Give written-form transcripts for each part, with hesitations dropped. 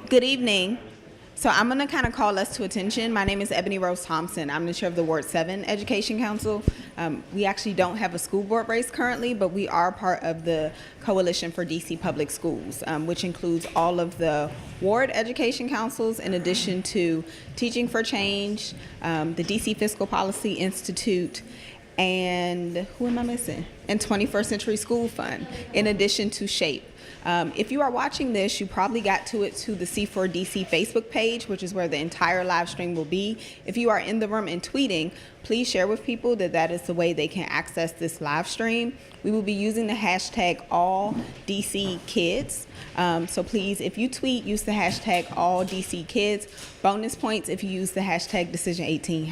Good evening. So I'm going to kind of call us to attention. My name is Ebony Rose Thompson. I'm the chair of the Ward 7 Education Council. We actually don't have a school board race currently, but we are part of the Coalition for DC Public Schools, which includes all of the ward education councils in addition to Teaching for Change, the DC Fiscal Policy Institute, and who am I missing? And 21st Century School Fund, in addition to SHAPE. If you are watching this, you probably got to it to the C4DC Facebook page, which is where the entire live stream will be. If you are in the room and tweeting, please share with people that that is the way they can access this live stream. We will be using the hashtag AllDCKids. So please, if you tweet, use the hashtag AllDCKids. Bonus points if you use the hashtag Decision18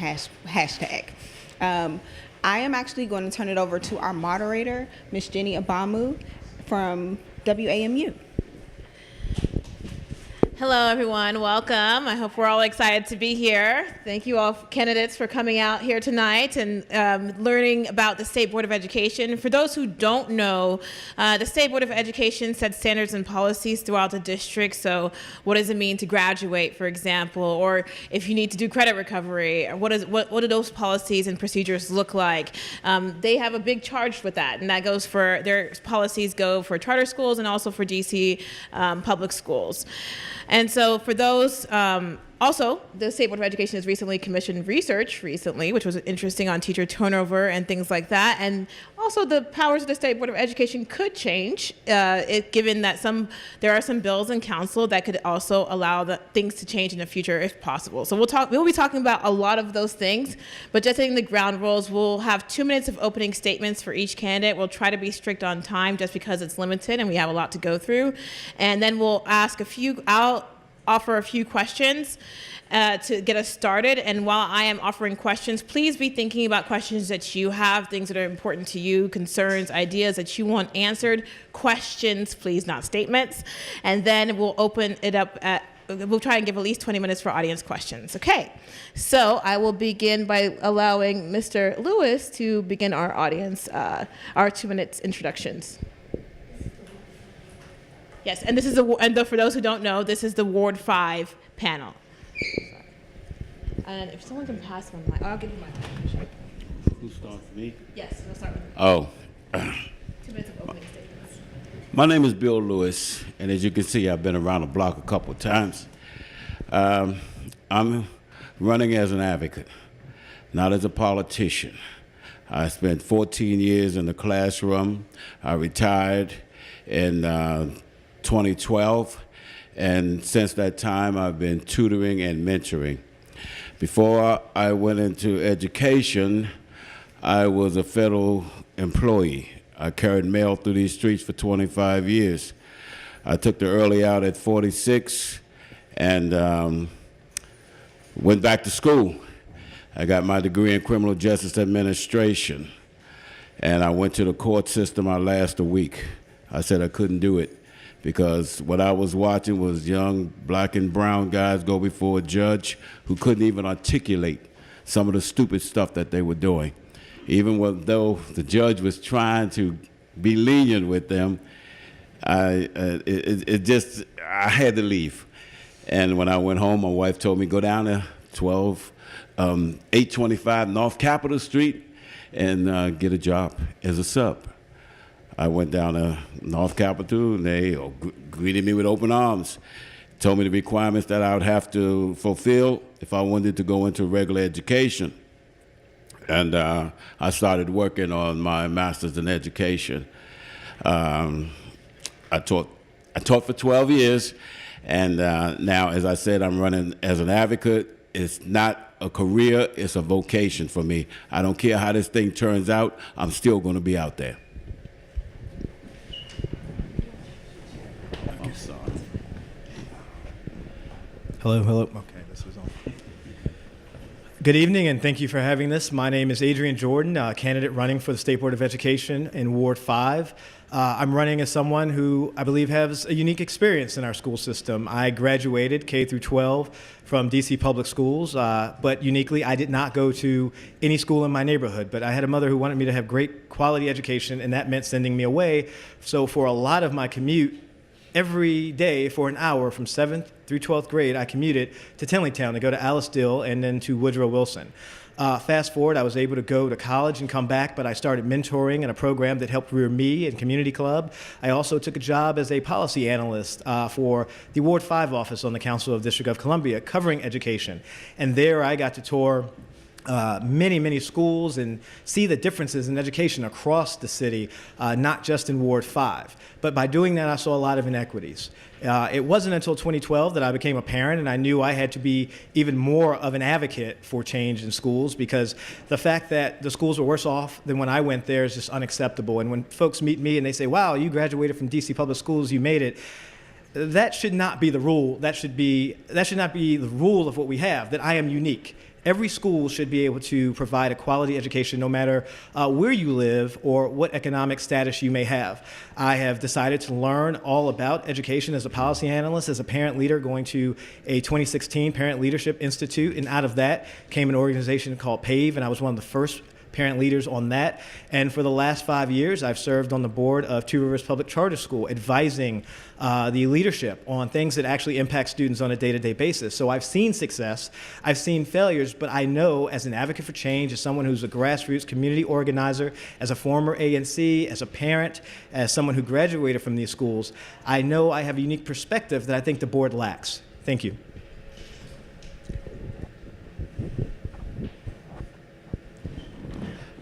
hashtag. I am actually going to turn it over to our moderator, Ms. Jenny Abamu from WAMU. Hello, everyone. Welcome. I hope we're all excited to be here. Thank you all candidates for coming out here tonight and learning about the State Board of Education. For those who don't know, the State Board of Education sets standards and policies throughout the district. So what does it mean to graduate, for example, or if you need to do credit recovery, or what do those policies and procedures look like? They have a big charge with that, and that goes for, their policies go for charter schools and also for DC public schools. And so for those, also, the State Board of Education has recently commissioned research which was interesting on teacher turnover and things like that. And also the powers of the State Board of Education could change, given that there are some bills in council that could also allow things to change in the future if possible. So we'll be talking about a lot of those things, but just setting the ground rules, we'll have 2 minutes of opening statements for each candidate. We'll try to be strict on time just because it's limited and we have a lot to go through. And then we'll offer a few questions to get us started. And while I am offering questions, please be thinking about questions that you have, things that are important to you, concerns, ideas that you want answered. Questions, please, not statements. And then we'll open it up we'll try and give at least 20 minutes for audience questions. Okay, so I will begin by allowing Mr. Lewis to begin our audience, our 2 minutes introductions. Yes, and this is for those who don't know, this is the Ward 5 panel. And if someone can pass my mic, I'll give you my mic. Who's starting for me? Yes, we'll start with you. Oh. 2 minutes of opening statements. My name is Bill Lewis, and as you can see, I've been around the block a couple of times. I'm running as an advocate, not as a politician. I spent 14 years in the classroom. I retired in 2012, and since that time I've been tutoring and mentoring. Before I went into education, I was a federal employee. I carried mail through these streets for 25 years. I took the early out at 46 and went back to school. I got my degree in criminal justice administration, and I went to the court system. I lasted a week. I said I couldn't do it, because what I was watching was young black and brown guys go before a judge who couldn't even articulate some of the stupid stuff that they were doing. Even though the judge was trying to be lenient with them, I had to leave. And when I went home, my wife told me, go down to 825 North Capitol Street and get a job as a sub. I went down to North Capitol, and they greeted me with open arms, told me the requirements that I would have to fulfill if I wanted to go into regular education. And I started working on my master's in education. I taught for 12 years, and now, as I said, I'm running as an advocate. It's not a career, it's a vocation for me. I don't care how this thing turns out, I'm still going to be out there. Hello. Okay, this was on. Good evening, and thank you for having this. My name is Adrian Jordan, candidate running for the State Board of Education in Ward 5. I'm running as someone who I believe has a unique experience in our school system. I graduated K through 12 from DC public schools, but uniquely, I did not go to any school in my neighborhood. But I had a mother who wanted me to have great quality education, and that meant sending me away. So for a lot of my commute, every day for an hour from 7th through 12th grade. I commuted to Tinleytown to go to Aliceville and then to Woodrow Wilson. Fast forward, I was able to go to college and come back, but I started mentoring in a program that helped rear me in Community Club. I also took a job as a policy analyst for the Ward 5 office on the Council of District of Columbia, covering education. And there I got to tour many schools and see the differences in education across the city, not just in Ward 5. But by doing that, I saw a lot of inequities. It wasn't until 2012 that I became a parent, and I knew I had to be even more of an advocate for change in schools, because the fact that the schools were worse off than when I went there is just unacceptable. And when folks meet me and they say, wow, you graduated from DC Public Schools, you made it, that should not be the rule. That should not be the rule of what we have, that I am unique. Every school should be able to provide a quality education no matter where you live or what economic status you may have. I have decided to learn all about education as a policy analyst, as a parent leader, going to a 2016 Parent Leadership Institute, and out of that came an organization called PAVE, and I was one of the first parent leaders on that. And for the last 5 years, I've served on the board of Two Rivers Public Charter School, advising the leadership on things that actually impact students on a day-to-day basis. So I've seen success, I've seen failures, but I know as an advocate for change, as someone who's a grassroots community organizer, as a former ANC, as a parent, as someone who graduated from these schools, I know I have a unique perspective that I think the board lacks. Thank you.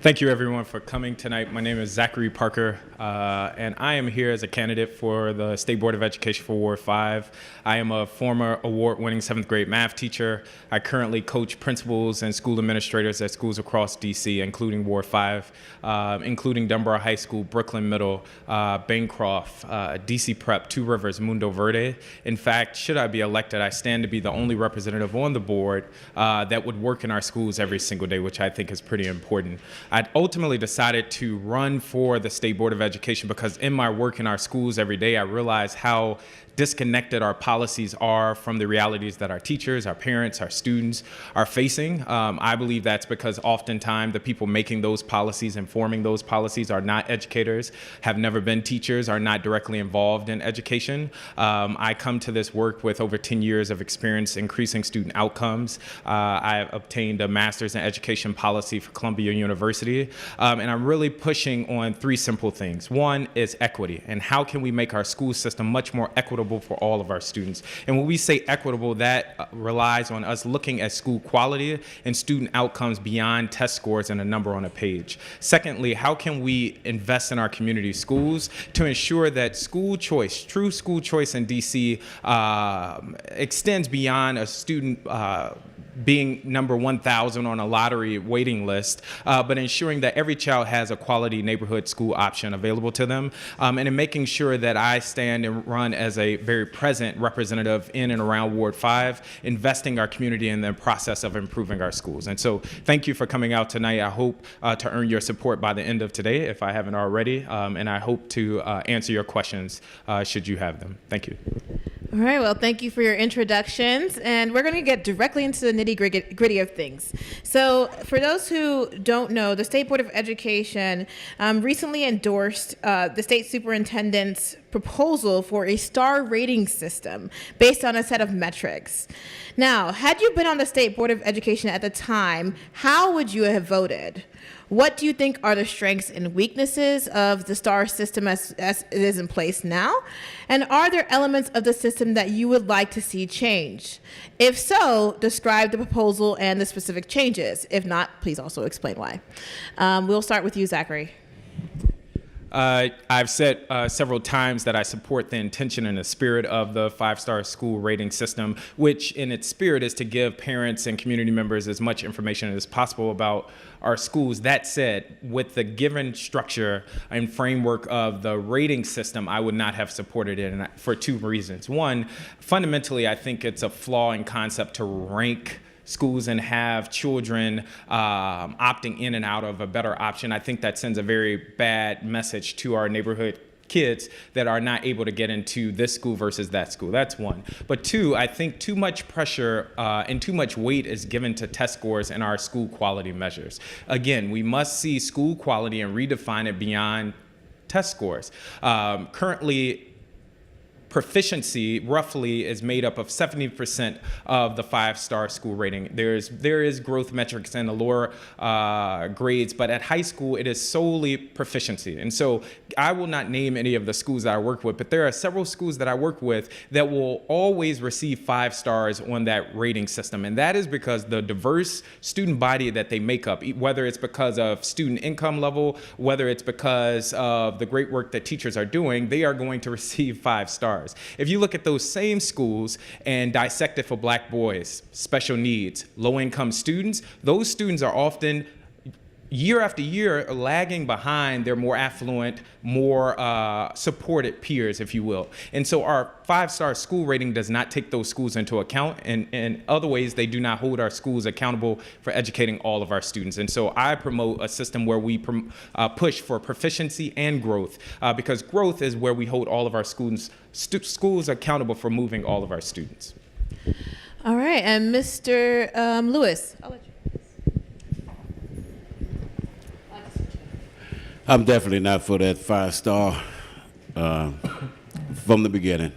Thank you, everyone, for coming tonight. My name is Zachary Parker, and I am here as a candidate for the State Board of Education for Ward 5. I am a former award-winning 7th grade math teacher. I currently coach principals and school administrators at schools across DC, including Ward 5, including Dunbar High School, Brooklyn Middle, Bancroft, DC Prep, Two Rivers, Mundo Verde. In fact, should I be elected, I stand to be the only representative on the board that would work in our schools every single day, which I think is pretty important. I ultimately decided to run for the State Board of Education because in my work in our schools every day, I realized how disconnected our policies are from the realities that our teachers, our parents, our students are facing. I believe that's because oftentimes the people making those policies and forming those policies are not educators, have never been teachers, are not directly involved in education. I come to this work with over 10 years of experience increasing student outcomes. I have obtained a master's in education policy for Columbia University, and I'm really pushing on 3 simple things. One is equity, and how can we make our school system much more equitable for all of our students. And when we say equitable, that relies on us looking at school quality and student outcomes beyond test scores and a number on a page. Secondly, how can we invest in our community schools to ensure that school choice, true school choice in DC, extends beyond a student being number 1,000 on a lottery waiting list, but ensuring that every child has a quality neighborhood school option available to them, and in making sure that I stand and run as a very present representative in and around Ward 5, investing our community in the process of improving our schools. And so thank you for coming out tonight. I hope to earn your support by the end of today, if I haven't already, and I hope to answer your questions should you have them. Thank you. All right, well, thank you for your introductions, and we're going to get directly into the nitty-gritty of things. So for those who don't know, the State Board of Education recently endorsed the state superintendent's proposal for a star rating system based on a set of metrics. Now, had you been on the State Board of Education at the time, how would you have voted? What do you think are the strengths and weaknesses of the STAR system as it is in place now? And are there elements of the system that you would like to see changed? If so, describe the proposal and the specific changes. If not, please also explain why. We'll start with you, Zachary. I've said several times that I support the intention and the spirit of the 5-star school rating system, which in its spirit is to give parents and community members as much information as possible about our schools. That said, with the given structure and framework of the rating system, I would not have supported it for 2 reasons. One, fundamentally, I think it's a flaw in concept to rank schools and have children opting in and out of a better option. I think that sends a very bad message to our neighborhood kids that are not able to get into this school versus that school. That's one. But 2, I think too much pressure and too much weight is given to test scores in our school quality measures. Again, we must see school quality and redefine it beyond test scores. Currently, proficiency roughly is made up of 70% of the 5-star school rating. There is growth metrics in the lower grades, but at high school it is solely proficiency. And so I will not name any of the schools that I work with, but there are several schools that I work with that will always receive 5 stars on that rating system. And that is because the diverse student body that they make up, whether it's because of student income level, whether it's because of the great work that teachers are doing, they are going to receive 5 stars. If you look at those same schools and dissect it for black boys, special needs, low-income students, those students are often year after year lagging behind their more affluent, more supported peers, if you will. And so our 5-star school rating does not take those schools into account. And in other ways, they do not hold our schools accountable for educating all of our students. And so I promote a system where we push for proficiency and growth, because growth is where we hold all of our schools accountable for moving all of our students. All right, and Mr. Lewis, I'll let you. I'm definitely not for that 5-star from the beginning,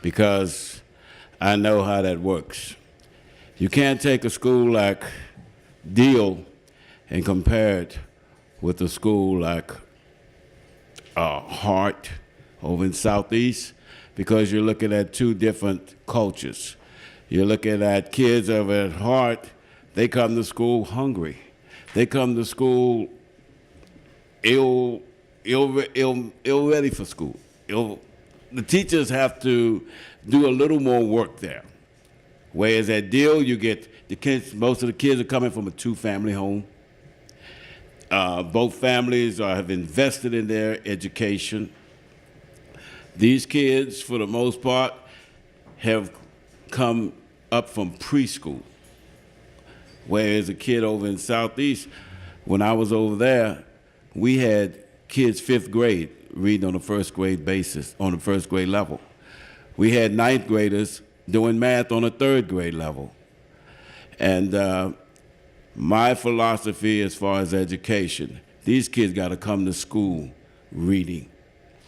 because I know how that works. You can't take a school like Deal and compare it with a school like Hart over in Southeast, because you're looking at 2 different cultures. You're looking at kids over at Hart, they come to school hungry. They come to school ill ready for school. The teachers have to do a little more work there. Whereas at Deal, you get the kids, most of the kids are coming from a 2-family home. Both families have invested in their education. These kids, for the most part, have come up from preschool. Whereas a kid over in Southeast, when I was over there, we had kids 5th grade reading on a 1st grade basis, on the 1st grade level. We had 9th graders doing math on a 3rd grade level. And my philosophy as far as education, these kids got to come to school reading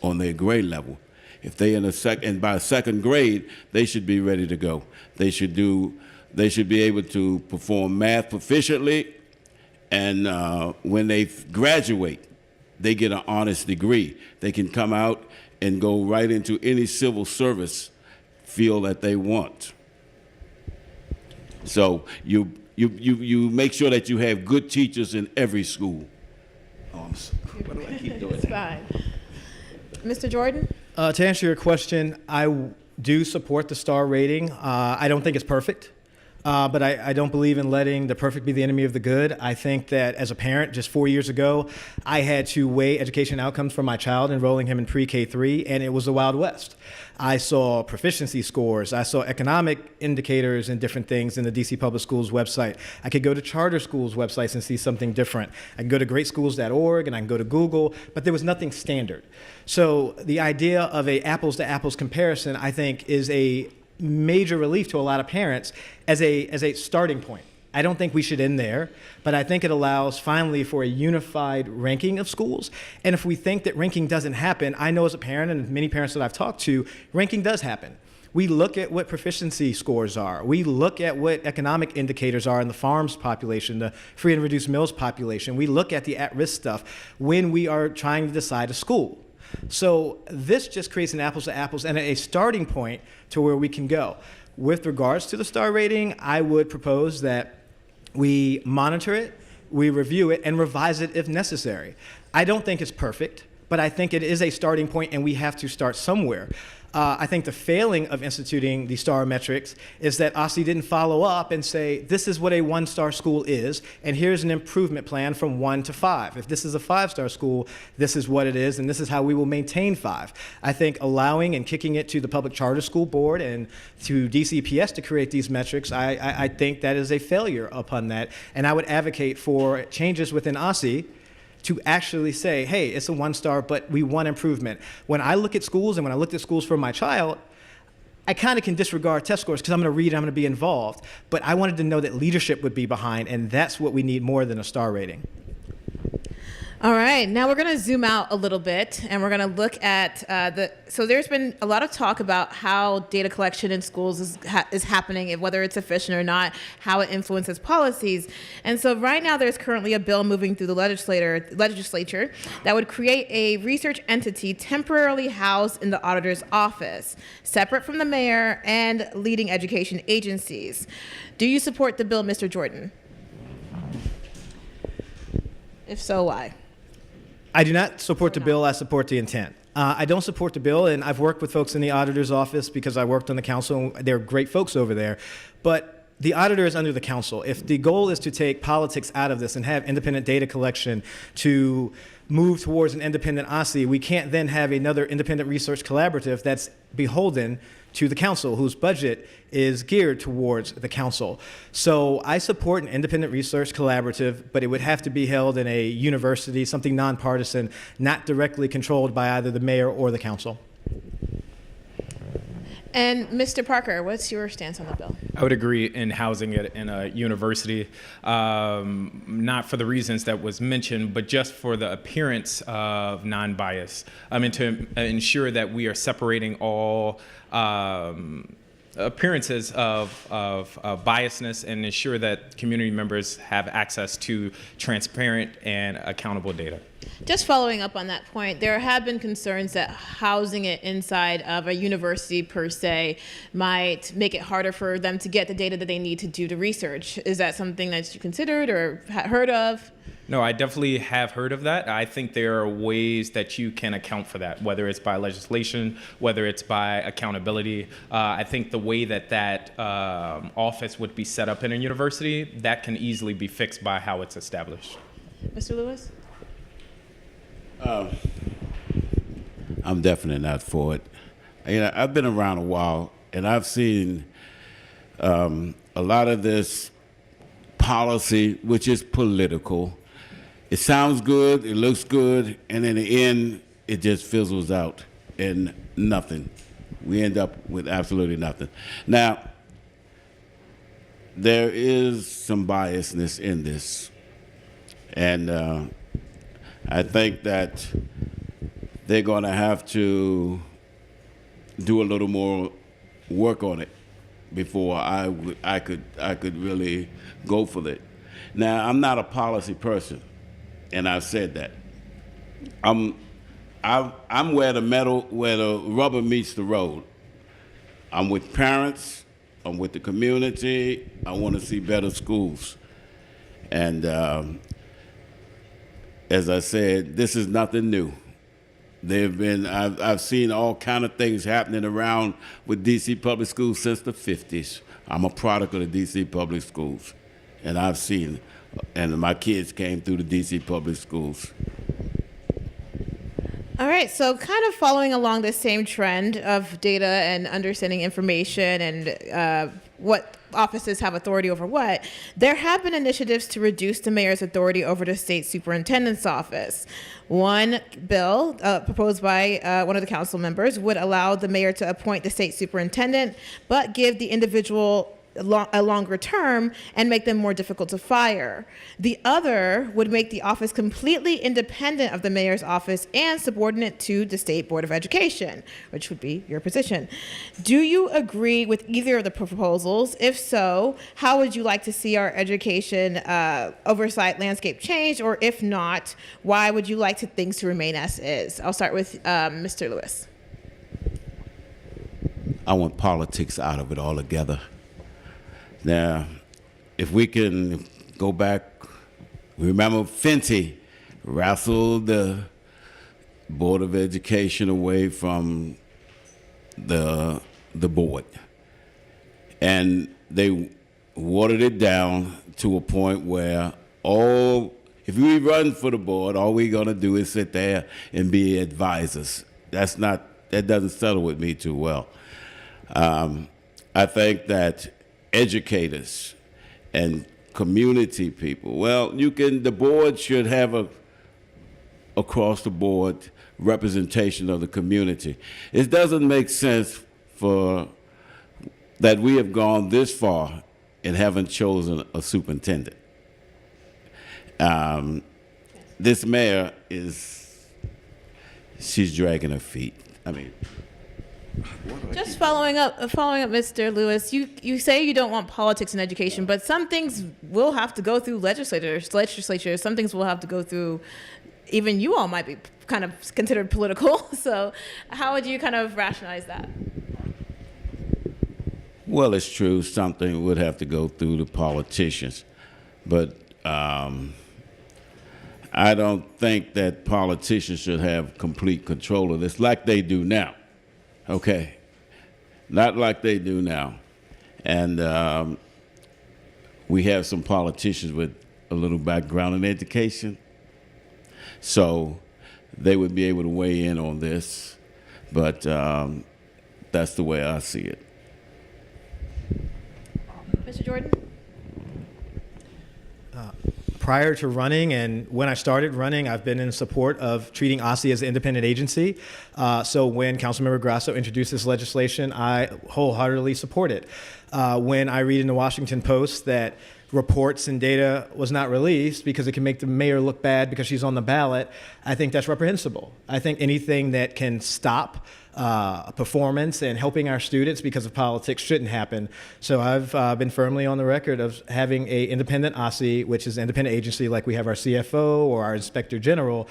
on their grade level. If they in and by 2nd grade, they should be ready to go. They should be able to perform math proficiently. And when they graduate, they get an honest degree. They can come out and go right into any civil service field that they want. So you make sure that you have good teachers in every school. What do I keep doing? It's fine. Mr. Jordan? To answer your question, I do support the star rating. I don't think it's perfect. But I don't believe in letting the perfect be the enemy of the good. I think that as a parent, just 4 years ago, I had to weigh education outcomes for my child, enrolling him in pre-K3, and it was the Wild West. I saw proficiency scores. I saw economic indicators and different things in the DC Public Schools website. I could go to charter schools' websites and see something different. I can go to greatschools.org and I can go to Google, but there was nothing standard. So the idea of a apples-to-apples comparison, I think, is a major relief to a lot of parents as a starting point. I don't think we should end there, but I think it allows finally for a unified ranking of schools. And if we think that ranking doesn't happen, I know as a parent and many parents that I've talked to, ranking does happen. We look at what proficiency scores are. We look at what economic indicators are in the farms population, the free and reduced meals population. We look at the at-risk stuff when we are trying to decide a school. So this just creates an apples to apples and a starting point to where we can go. With regards to the star rating, I would propose that we monitor it, we review it, and revise it if necessary. I don't think it's perfect, but I think it is a starting point and we have to start somewhere. I think the failing of instituting the star metrics is that OSSI didn't follow up and say, this is what a 1-star school is, and here's an improvement plan from 1 to 5. If this is a 5-star school, this is what it is, and this is how we will maintain 5. I think allowing and kicking it to the Public Charter School Board and to DCPS to create these metrics, I think that is a failure upon that, and I would advocate for changes within OSSI to actually say, hey, it's a 1-star, but we want improvement. When I look at schools and when I looked at schools for my child, I kind of can disregard test scores because I'm going to read, I'm going to be involved. But I wanted to know that leadership would be behind, and that's what we need more than a star rating. All right, now we're going to zoom out a little bit and we're going to look at so there's been a lot of talk about how data collection in schools is happening, and whether it's efficient or not, how it influences policies. And so right now there's currently a bill moving through the legislature that would create a research entity temporarily housed in the auditor's office, separate from the mayor and leading education agencies. Do you support the bill, Mr. Jordan? If so, why? I do not support the bill. I support the intent. I don't support the bill, and I've worked with folks in the auditor's office because I worked on the council. And they're great folks over there. But the auditor is under the council. If the goal is to take politics out of this and have independent data collection to move towards an independent OSCE, we can't then have another independent research collaborative that's beholden to the council, whose budget is geared towards the council. So I support an independent research collaborative, but it would have to be held in a university, something nonpartisan, not directly controlled by either the mayor or the council. And Mr. Parker, what's your stance on the bill? I would agree in housing it in a university, not for the reasons that was mentioned, but just for the appearance of non-bias. I mean, to ensure that we are separating all appearances of biasness and ensure that community members have access to transparent and accountable data. Just following up on that point, there have been concerns that housing it inside of a university per se might make it harder for them to get the data that they need to do the research. Is that something that you considered or heard of? No, I definitely have heard of that. I think there are ways that you can account for that, whether it's by legislation, whether it's by accountability. I think the way that office would be set up in a university, that can easily be fixed by how it's established. Mr. Lewis? I'm definitely not for it. You know, I've been around a while, and I've seen a lot of this policy, which is political. It sounds good, it looks good, and in the end, it just fizzles out and nothing. We end up with absolutely nothing. Now, there is some biasness in this, and I think that they're going to have to do a little more work on it before I could really go for it. Now, I'm not a policy person, and I've said that. I'm where the rubber meets the road. I'm with parents. I'm with the community. I want to see better schools, and as I said, this is nothing new. I've seen all kind of things happening around with DC public schools since the 50s. I'm a product of the DC public schools, and I've seen, and my kids came through the DC public schools. All right, so kind of following along the same trend of data and understanding information and what offices have authority over what, there have been initiatives to reduce the mayor's authority over the state superintendent's office. One bill proposed by one of the council members would allow the mayor to appoint the state superintendent, but give the individual a longer term and make them more difficult to fire. The other would make the office completely independent of the mayor's office and subordinate to the State Board of Education, which would be your position. Do you agree with either of the proposals? If so, how would you like to see our education oversight landscape change? Or if not, why would you like things to remain as is? I'll start with Mr. Lewis. I want politics out of it altogether. Now, if we can go back, remember Fenty wrestled the Board of Education away from the board. And they watered it down to a point where if we run for the board, all we're gonna do is sit there and be advisors. That doesn't settle with me too well. I think that educators and community people, the board should have a across the board representation of the community. It doesn't make sense that we have gone this far and haven't chosen a superintendent. this mayor she's dragging her feet. I mean, Just following up, Mr. Lewis, you say you don't want politics in education, but some things will have to go through legislatures. Some things will have to go through, even you all might be kind of considered political. So how would you kind of rationalize that? well, it's true. Something would have to go through the politicians, but I don't think that politicians should have complete control of this like they do now. Okay, not like they do now, and we have some politicians with a little background in education, so they would be able to weigh in on this, but that's the way I see it. Mr. Jordan? Prior to running and when I started running, I've been in support of treating OSSE as an independent agency. So when Councilmember Grasso introduced this legislation, I wholeheartedly support it. When I read in the Washington Post that reports and data was not released because it can make the mayor look bad because she's on the ballot, I think that's reprehensible. I think anything that can stop performance and helping our students because of politics shouldn't happen. So I've been firmly on the record of having a independent OSSE, which is an independent agency like we have our CFO or our Inspector General,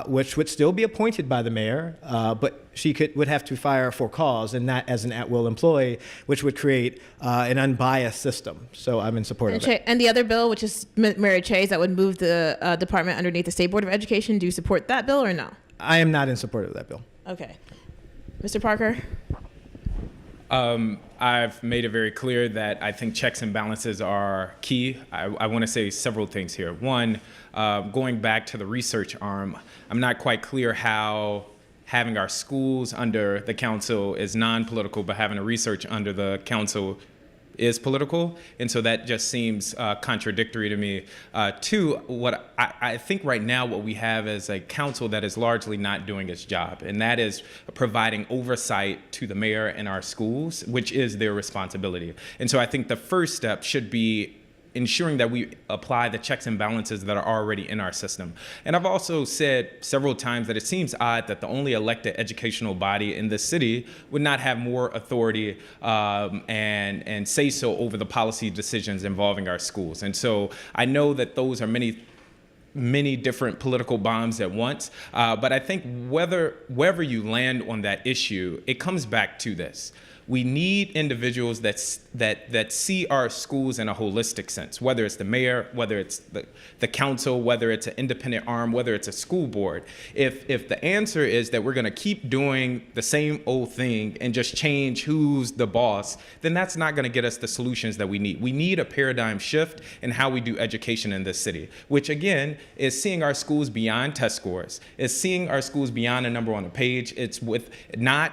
which would still be appointed by the mayor, but she would have to fire for cause and not as an at-will employee, which would create an unbiased system. So I'm in support of that. And the other bill, which is Mary Chay's, that would move the department underneath the State Board of Education, do you support that bill or no? I am not in support of that bill. Okay. Mr. Parker? I've made it very clear that I think checks and balances are key. I want to say several things here. One, going back to the research arm, I'm not quite clear how having our schools under the council is non-political, but having a research under the council is political, and so that just seems contradictory to me. Two, what I think right now what we have is a council that is largely not doing its job, and that is providing oversight to the mayor and our schools, which is their responsibility. And so I think the first step should be ensuring that we apply the checks and balances that are already in our system. And I've also said several times that it seems odd that the only elected educational body in this city would not have more authority and say so over the policy decisions involving our schools. And so I know that those are many different political bombs at once, but I think wherever you land on that issue, it comes back to this. We need individuals that see our schools in a holistic sense, whether it's the mayor, whether it's the council, whether it's an independent arm, whether it's a school board. If the answer is that we're going to keep doing the same old thing and just change who's the boss, then that's not going to get us the solutions that we need. We need a paradigm shift in how we do education in this city, which again is seeing our schools beyond test scores, is seeing our schools beyond a number on a page. It's with not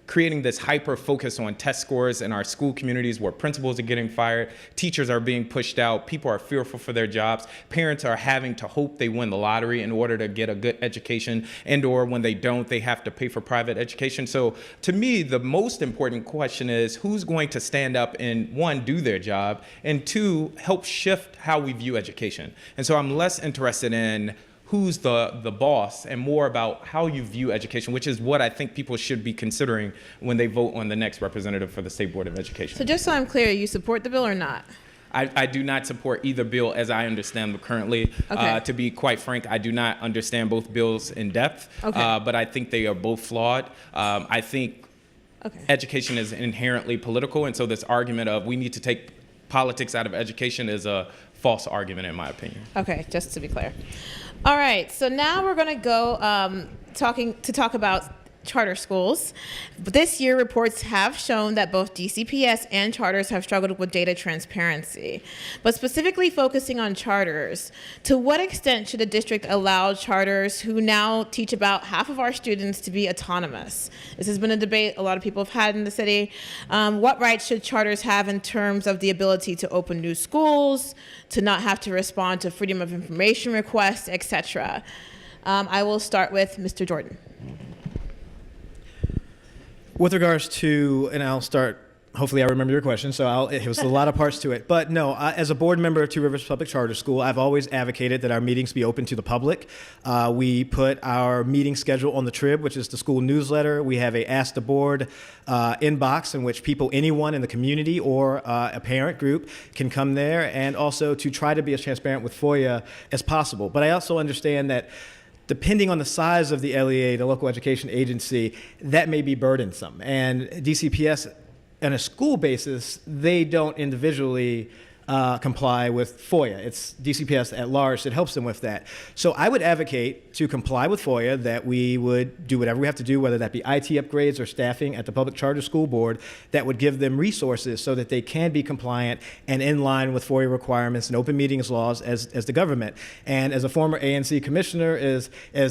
creating this hyper focus on test scores in our school communities where principals are getting fired, teachers are being pushed out, people are fearful for their jobs, parents are having to hope they win the lottery in order to get a good education, and or when they don't, they have to pay for private education. So to me, the most important question is who's going to stand up and one, do their job, and two, help shift how we view education. And so I'm less interested in who's the boss and more about how you view education, which is what I think people should be considering when they vote on the next representative for the State Board of Education. So just so I'm clear, you support the bill or not? I do not support either bill as I understand them currently. Okay. To be quite frank, I do not understand both bills in depth, Okay. But I think they are both flawed. I think education is inherently political, and so this argument of we need to take politics out of education is a false argument in my opinion. Okay, just to be clear. All right, so now we're going to go talk about charter schools. This year, reports have shown that both DCPS and charters have struggled with data transparency. But specifically focusing on charters, to what extent should a district allow charters who now teach about half of our students to be autonomous? This has been a debate a lot of people have had in the city. What rights should charters have in terms of the ability to open new schools, to not have to respond to freedom of information requests, etc.? I will start with Mr. Jordan. With regards to, and I'll start Hopefully I remember your question, so it was a lot of parts to it. But no, as a board member of Two Rivers Public Charter School, I've always advocated that our meetings be open to the public. We put our meeting schedule on the Trib, which is the school newsletter. We have a Ask the Board inbox in which anyone in the community or a parent group can come there, and also to try to be as transparent with FOIA as possible. But I also understand that depending on the size of the LEA, the local education agency, that may be burdensome. And DCPS, on a school basis, they don't individually comply with FOIA. It's DCPS at large that helps them with that. So I would advocate to comply with FOIA, that we would do whatever we have to do, whether that be IT upgrades or staffing at the Public Charter School Board, that would give them resources so that they can be compliant and in line with FOIA requirements and open meetings laws as the government. And as a former ANC commissioner, as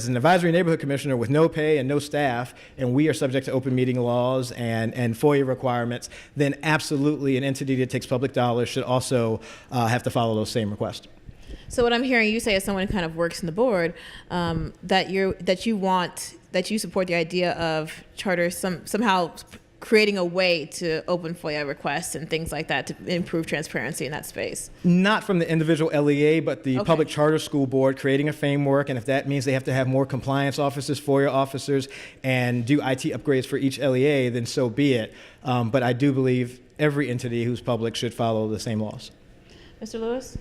an advisory neighborhood commissioner with no pay and no staff, and we are subject to open meeting laws and FOIA requirements, then absolutely an entity that takes public dollars should also have to follow those same requests. So what I'm hearing you say, as someone who kind of works in the board, that you support the idea of charters somehow creating a way to open FOIA requests and things like that to improve transparency in that space. Not from the individual LEA, but the Public Charter School Board creating a framework, and if that means they have to have more compliance officers, FOIA officers, and do IT upgrades for each LEA, then so be it. But I do believe every entity who's public should follow the same laws. Mr. Lewis?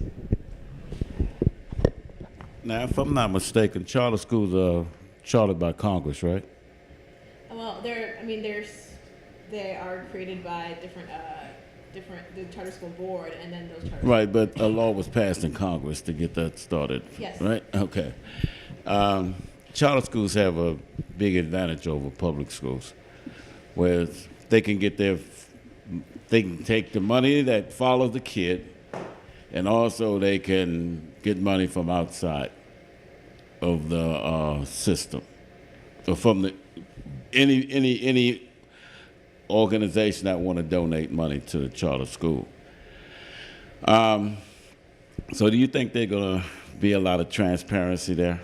Now, if I'm not mistaken, charter schools are chartered by Congress, right? Well, they are created by the charter school board, and then those charter. Right, but a law was passed in Congress to get that started. Yes. Right? Okay. Charter schools have a big advantage over public schools, where they can take the money that follows the kid, and also they can get money from outside of the system, or from any organization that want to donate money to the charter school. So do you think there's going to be a lot of transparency there?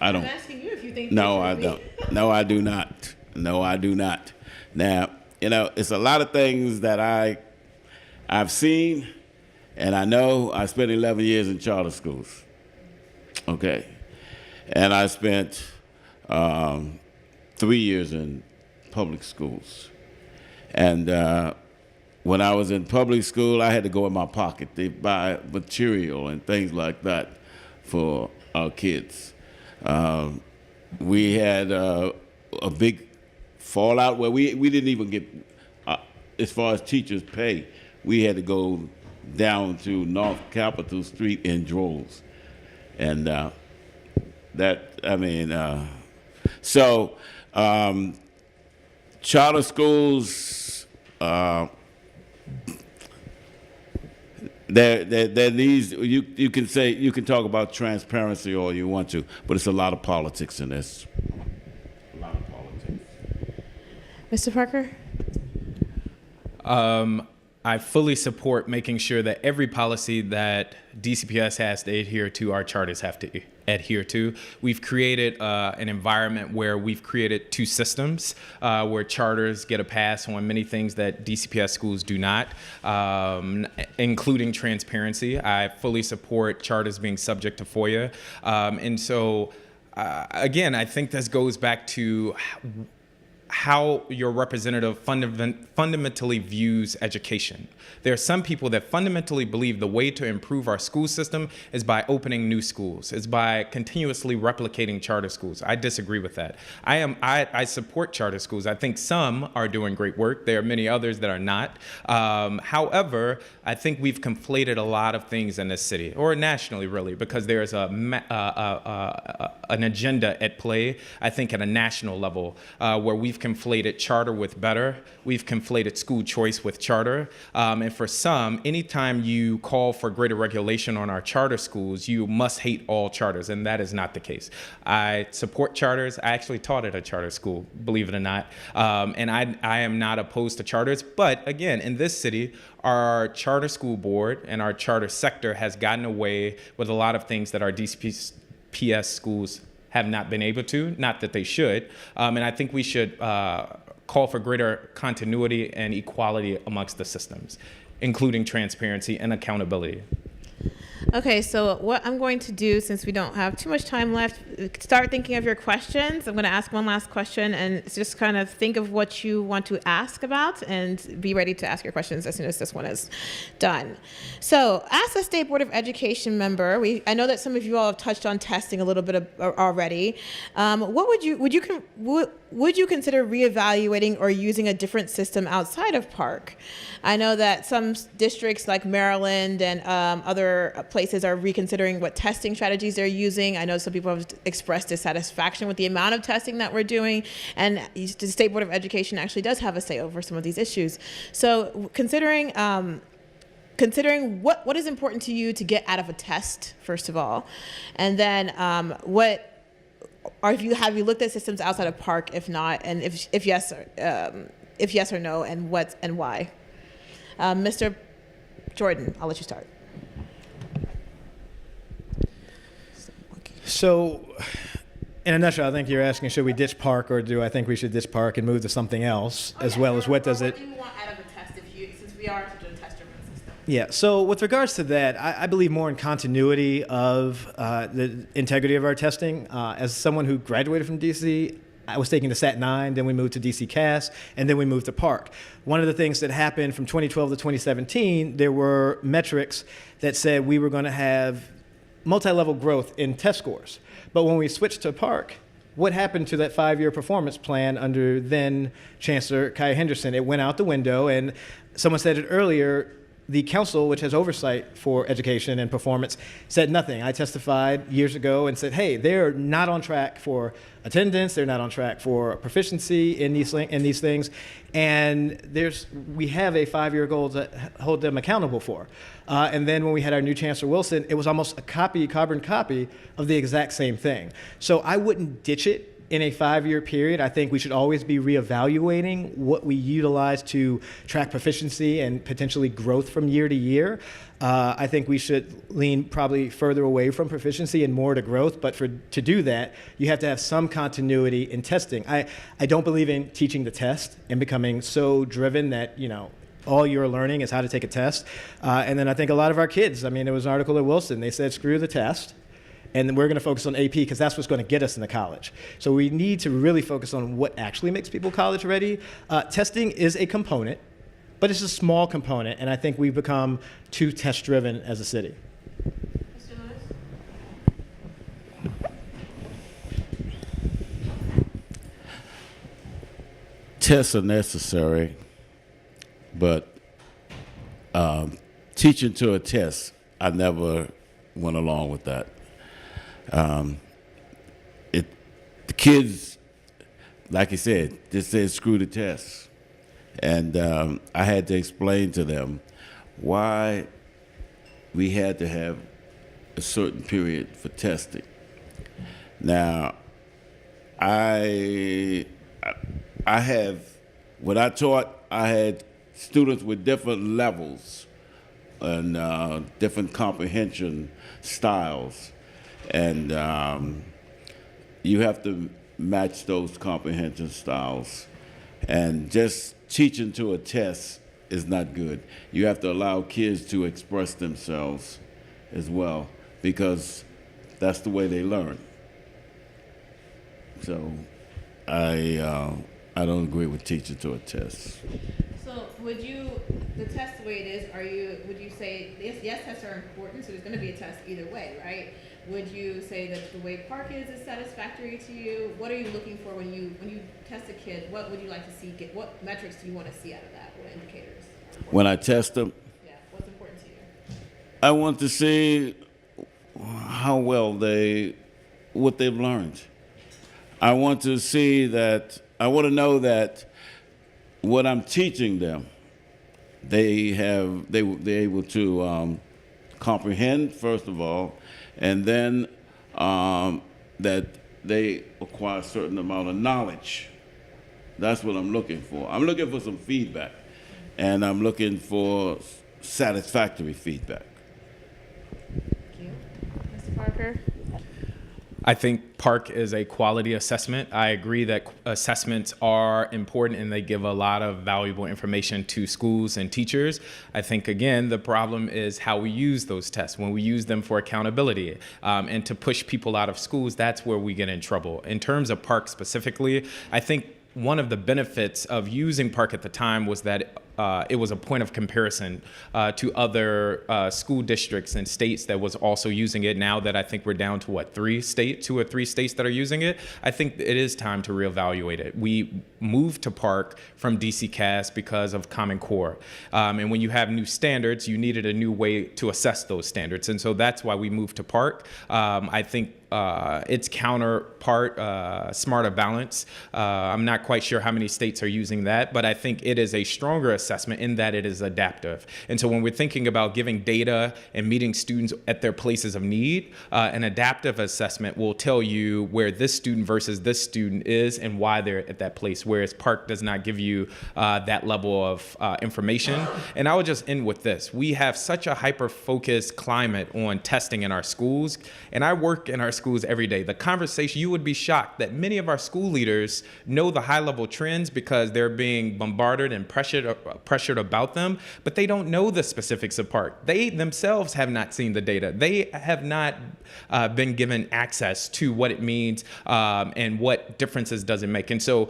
I don't. I'm asking you if you think. No, I don't. No, I do not. No, I do not. Now, it's a lot of things that I've seen, and I know. I spent 11 years in charter schools. Okay, and I spent 3 years in public schools. And when I was in public school, I had to go in my pocket to buy material and things like that for our kids. We had a big fallout where we didn't even get, as far as teachers' pay, we had to go down to North Capitol Street in droves. And charter schools, there needs, you can talk about transparency all you want to, but it's a lot of politics in this. A lot of politics. Mr. Parker? I fully support making sure that every policy that DCPS has to adhere to, our charters have to adhere to. We've created an environment where we've created two systems where charters get a pass on many things that DCPS schools do not, including transparency. I fully support charters being subject to FOIA. And so, again, I think this goes back to how your representative fundamentally views education. There are some people that fundamentally believe the way to improve our school system is by opening new schools, is by continuously replicating charter schools. I disagree with that. I support charter schools. I think some are doing great work. There are many others that are not. However, I think we've conflated a lot of things in this city, or nationally really, because there's an agenda at play, I think at a national level, where we've conflated charter with better. We've conflated school choice with charter. And for some, anytime you call for greater regulation on our charter schools, you must hate all charters, and that is not the case. I support charters. I actually taught at a charter school, believe it or not. And I am not opposed to charters. But again, in this city, our charter school board and our charter sector has gotten away with a lot of things that our DCPS schools have not been able to, not that they should. And I think we should call for greater continuity and equality amongst the systems, including transparency and accountability. Okay, so what I'm going to do, since we don't have too much time left, start thinking of your questions. I'm going to ask one last question, and just kind of think of what you want to ask about, and be ready to ask your questions as soon as this one is done. So, as a State Board of Education member, I know that some of you all have touched on testing a little bit already. What would you consider reevaluating or using a different system outside of Park? I know that some districts like Maryland and other places are reconsidering what testing strategies they're using. I know some people have expressed dissatisfaction with the amount of testing that we're doing, and the State Board of Education actually does have a say over some of these issues. So considering what is important to you to get out of a test, first of all, and then have you looked at systems outside of Park? If not, and if yes or no, and what and why? Mr. Jordan, I'll let you start. So, in a nutshell, I think you're asking, should we ditch Park, or do I think we should ditch Park and move to something else, as well as what does it... What do you want out of a test, since we are such a test-driven system? Yeah, so with regards to that, I believe more in continuity of the integrity of our testing. As someone who graduated from DC, I was taking the SAT-9, then we moved to DC CAS, and then we moved to Park. One of the things that happened from 2012 to 2017, there were metrics that said we were going to have multi-level growth in test scores. But when we switched to Park, what happened to that 5-year performance plan under then Chancellor Kaya Henderson? It went out the window, and someone said it earlier, the council, which has oversight for education and performance, said nothing. I testified years ago and said, hey, they're not on track for attendance, they're not on track for proficiency in these things, and we have a 5-year goal to hold them accountable for. And then when we had our new Chancellor Wilson, it was almost a carbon copy of the exact same thing. So I wouldn't ditch it in a 5-year period. I think we should always be reevaluating what we utilize to track proficiency and potentially growth from year to year. I think we should lean probably further away from proficiency and more to growth, but to do that, you have to have some continuity in testing. I don't believe in teaching the test and becoming so driven that, all you're learning is how to take a test. And then I think a lot of our kids, there was an article at Wilson, they said, screw the test, and we're going to focus on AP because that's what's going to get us into college. So we need to really focus on what actually makes people college ready. Testing is a component, but it's a small component, and I think we've become too test-driven as a city. Mr. Lewis? Tests are necessary, but teaching to a test, I never went along with that. The kids, like you said, just said screw the test. And I had to explain to them why we had to have a certain period for testing. Now, when I taught, I had students with different levels and different comprehension styles. And you have to match those comprehension styles. And just teaching to a test is not good. You have to allow kids to express themselves as well, because that's the way they learn. So I don't agree with teaching to a test. So the test the way it is, would you say, yes, tests are important, so there's going to be a test either way, right? Would you say that the way Park is satisfactory to you? What are you looking for when you test a kid? What would you like to see? What metrics do you want to see out of that? What indicators? When I test them, Yeah, what's important to you? I want to see how well what they've learned. I want to know that what I'm teaching them, they're able to comprehend, first of all, and then that they acquire a certain amount of knowledge. That's what I'm looking for. I'm looking for some feedback, and I'm looking for satisfactory feedback. Thank you. Mr. Parker? I think Park is a quality assessment. I agree that assessments are important and they give a lot of valuable information to schools and teachers. I think, again, the problem is how we use those tests. When we use them for accountability and to push people out of schools, that's where we get in trouble. In terms of Park specifically, I think one of the benefits of using Park at the time was that it was a point of comparison to other school districts and states that was also using it. Now that I think we're down to what, 2 or 3 states that are using it, I think it is time to reevaluate it. We moved to Park from DC CAS because of Common Core. And when you have new standards, you needed a new way to assess those standards. And so that's why we moved to Park. I think its counterpart, Smarter Balance, I'm not quite sure how many states are using that, but I think it is a stronger assessment in that it is adaptive. And so when we're thinking about giving data and meeting students at their places of need, an adaptive assessment will tell you where this student versus this student is and why they're at that place, whereas Park does not give you that level of information. And I would just end with this. We have such a hyper-focused climate on testing in our schools, and I work in our schools every day. The conversation, you would be shocked that many of our school leaders know the high-level trends because they're being bombarded and pressured about them, but they don't know the specifics of Park. They themselves have not seen the data. They have not been given access to what it means and what differences does it make. And so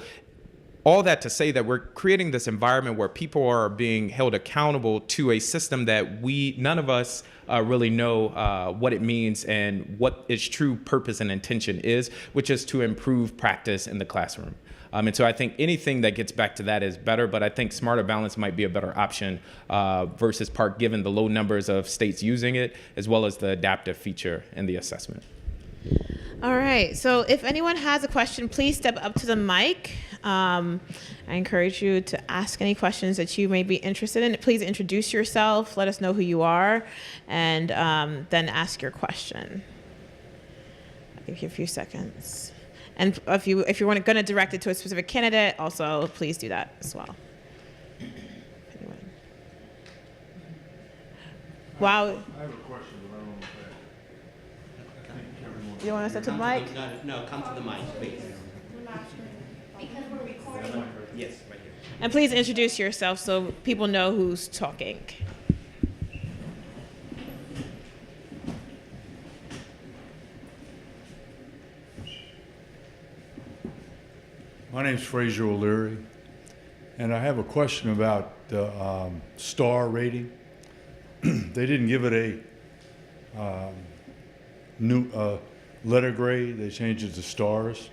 all that to say that we're creating this environment where people are being held accountable to a system that none of us really know what it means and what its true purpose and intention is, which is to improve practice in the classroom. And so I think anything that gets back to that is better, but I think Smarter Balance might be a better option versus Park, given the low numbers of states using it, as well as the adaptive feature in the assessment. All right, so if anyone has a question, please step up to the mic. I encourage you to ask any questions that you may be interested in. Please introduce yourself, let us know who you are, and then ask your question. I'll give you a few seconds. And if you're going to direct it to a specific candidate, also please do that as well. Anyway. Wow. I have a question, but I don't know if that. You want to step to the mic? No, come to the mic, please. Because we're recording. Yes, right here. And please introduce yourself so people know who's talking. My name's Fraser O'Leary, and I have a question about the star rating. They didn't give it a new letter grade. They changed it to stars.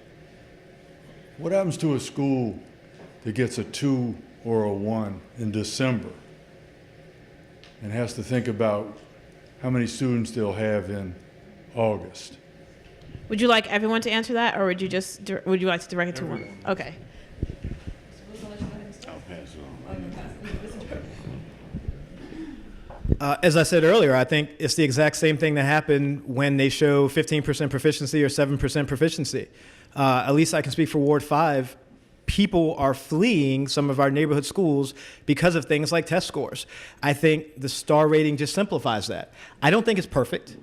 What happens to a school that gets a 2 or a 1 in December and has to think about how many students they'll have in August? Would you like everyone to answer that, or would you like to direct it to one? Okay. As I said earlier, I think it's the exact same thing that happened when they show 15% proficiency or 7% proficiency. At least I can speak for Ward 5. People are fleeing some of our neighborhood schools because of things like test scores. I think the star rating just simplifies that. I don't think it's perfect,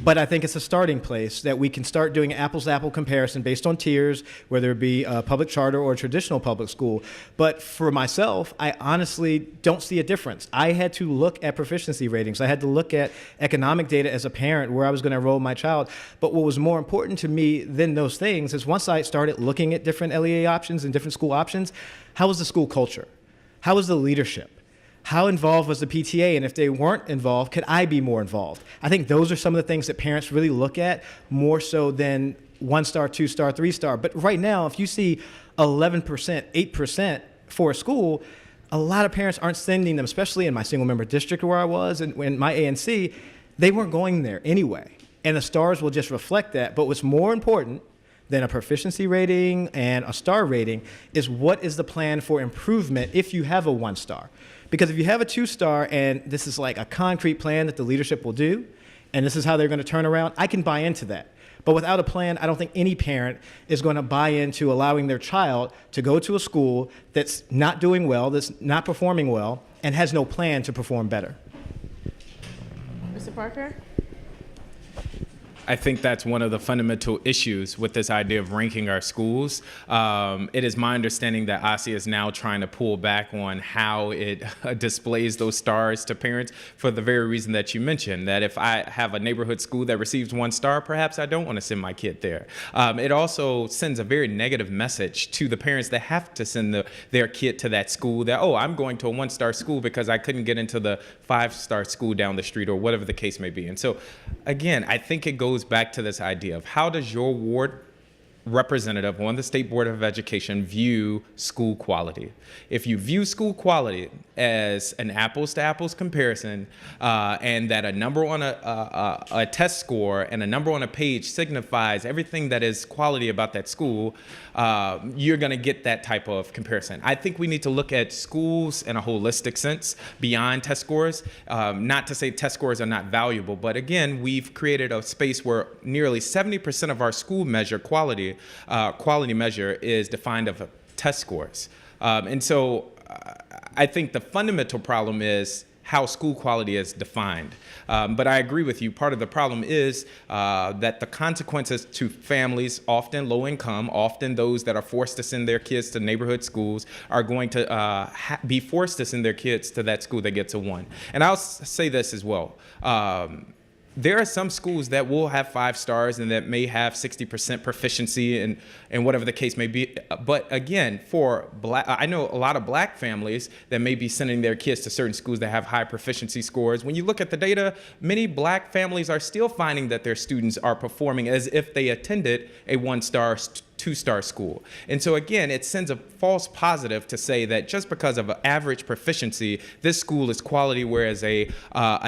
but I think it's a starting place that we can start doing apples-to-apple comparison based on tiers, whether it be a public charter or a traditional public school. But for myself, I honestly don't see a difference. I had to look at proficiency ratings. I had to look at economic data as a parent where I was going to enroll my child. But what was more important to me than those things is once I started looking at different LEA options and different school options, how was the school culture? How was the leadership? How involved was the PTA? And if they weren't involved, could I be more involved? I think those are some of the things that parents really look at more so than 1-star, 2-star, 3-star. But right now, if you see 11%, 8% for a school, a lot of parents aren't sending them, especially in my single member district where I was and in my ANC, they weren't going there anyway. And the stars will just reflect that. But what's more important than a proficiency rating and a star rating is what is the plan for improvement if you have a 1-star. Because if you have a 2-star and this is like a concrete plan that the leadership will do, and this is how they're going to turn around, I can buy into that. But without a plan, I don't think any parent is going to buy into allowing their child to go to a school that's not doing well, that's not performing well, and has no plan to perform better. Mr. Parker? I think that's one of the fundamental issues with this idea of ranking our schools. It is my understanding that OSSE is now trying to pull back on how it displays those stars to parents for the very reason that you mentioned, that if I have a neighborhood school that receives 1 star, perhaps I don't want to send my kid there. It also sends a very negative message to the parents that have to send their kid to that school that, oh, I'm going to a 1-star school because I couldn't get into the 5-star school down the street or whatever the case may be. And so, again, I think it goes back to this idea of how does your ward representative on the State Board of Education view school quality? If you view school quality as an apples to apples comparison, and that a number on a test score and a number on a page signifies everything that is quality about that school, you're going to get that type of comparison. I think we need to look at schools in a holistic sense beyond test scores. Not to say test scores are not valuable, but again, we've created a space where nearly 70% of our school measure quality measure is defined of test scores. And so I think the fundamental problem is how school quality is defined. But I agree with you. Part of the problem is that the consequences to families, often low income, often those that are forced to send their kids to neighborhood schools, are going to be forced to send their kids to that school that gets a 1. And I'll say this as well. There are some schools that will have 5 stars and that may have 60% proficiency and whatever the case may be. But again, I know a lot of black families that may be sending their kids to certain schools that have high proficiency scores. When you look at the data, many black families are still finding that their students are performing as if they attended a 1-star, 2-star school. And so again, it sends a false positive to say that just because of an average proficiency, this school is quality, whereas a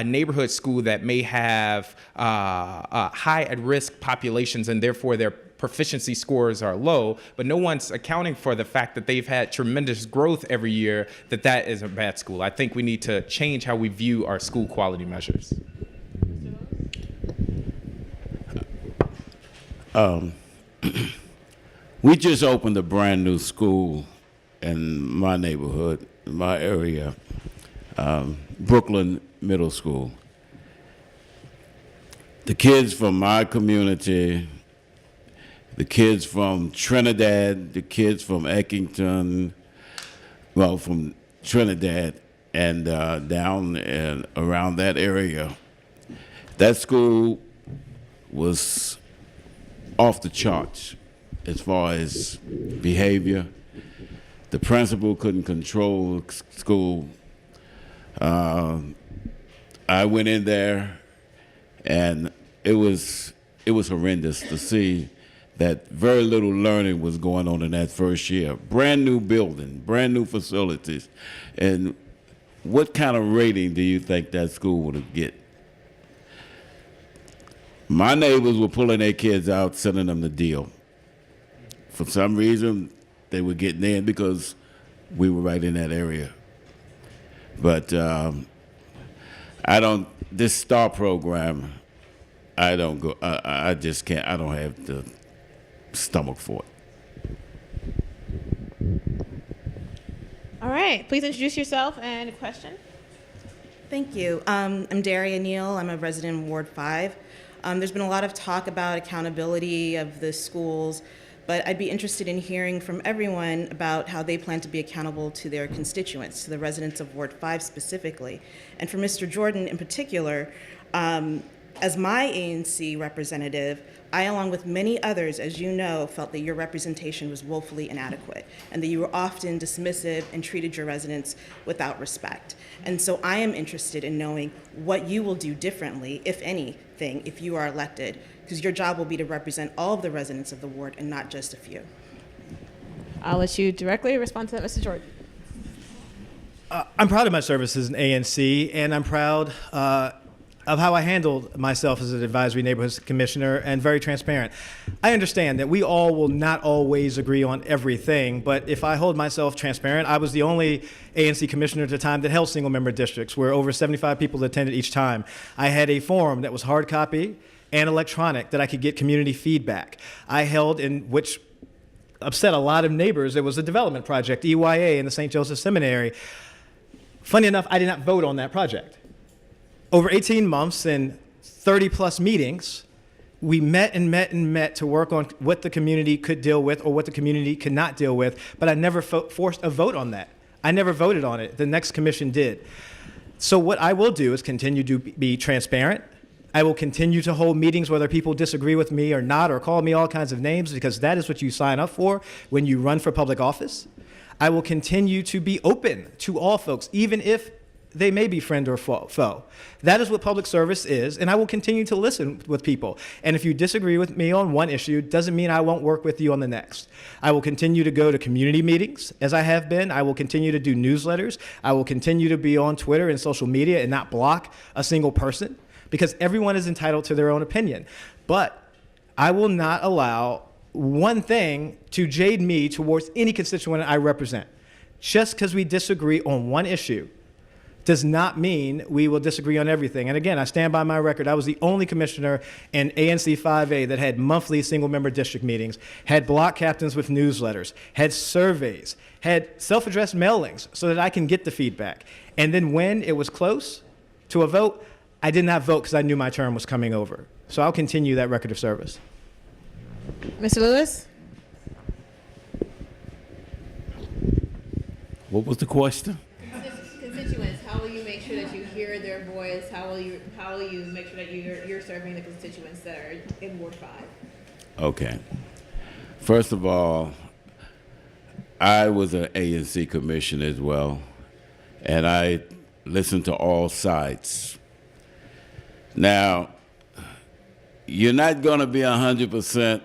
neighborhood school that may have high at-risk populations and therefore their proficiency scores are low, but no one's accounting for the fact that they've had tremendous growth every year, that is a bad school. I think we need to change how we view our school quality measures. We just opened a brand new school in my neighborhood, in my area, Brooklyn Middle School. The kids from my community, the kids from Trinidad, the kids from Eckington, well, from Trinidad and down and around that area, that school was off the charts as far as behavior. The principal couldn't control school. I went in there, and it was horrendous to see that very little learning was going on in that first year. Brand new building, brand new facilities. And what kind of rating do you think that school would get? My neighbors were pulling their kids out, sending them the deal. For some reason, they were getting in because we were right in that area. But this STAR program, I just can't, I don't have the stomach for it. All right, please introduce yourself and a question. Thank you. I'm Daria Neal. I'm a resident in Ward 5. There's been a lot of talk about accountability of the schools, but I'd be interested in hearing from everyone about how they plan to be accountable to their constituents, to the residents of Ward 5 specifically. And for Mr. Jordan in particular, as my ANC representative, I, along with many others, as you know, felt that your representation was woefully inadequate and that you were often dismissive and treated your residents without respect. And so I am interested in knowing what you will do differently, if anything, if you are elected, because your job will be to represent all of the residents of the ward and not just a few. I'll let you directly respond to that, Mr. Jordan. I'm proud of my service as an ANC, and I'm proud of how I handled myself as an advisory neighborhood commissioner, and very transparent. I understand that we all will not always agree on everything, but if I hold myself transparent, I was the only ANC commissioner at the time that held single-member districts where over 75 people attended each time. I had a forum that was hard copy and electronic that I could get community feedback. I held, in which upset a lot of neighbors, there was a development project, EYA, in the St. Joseph Seminary. Funny enough, I did not vote on that project. Over 18 months and 30 plus meetings, we met and met and met to work on what the community could deal with or what the community could not deal with, but I never forced a vote on that. I never voted on it. The next commission did. So what I will do is continue to be transparent. I will continue to hold meetings whether people disagree with me or not, or call me all kinds of names, because that is what you sign up for when you run for public office. I will continue to be open to all folks, even if they may be friend or foe. That is what public service is, and I will continue to listen with people. And if you disagree with me on one issue, doesn't mean I won't work with you on the next. I will continue to go to community meetings, as I have been. I will continue to do newsletters. I will continue to be on Twitter and social media and not block a single person, because everyone is entitled to their own opinion. But I will not allow one thing to jade me towards any constituent I represent. Just because we disagree on one issue does not mean we will disagree on everything. And again, I stand by my record. I was the only commissioner in ANC 5A that had monthly single-member district meetings, had block captains with newsletters, had surveys, had self-addressed mailings so that I can get the feedback. And then when it was close to a vote, I did not vote because I knew my term was coming over. So I'll continue that record of service. Mr. Lewis? What was the question? Constituents, how will you make sure that you hear their voice? How will you make sure that you're serving the constituents that are in Ward 5? Okay. First of all, I was an ANC commissioner as well, and I listened to all sides. Now, you're not going to be 100%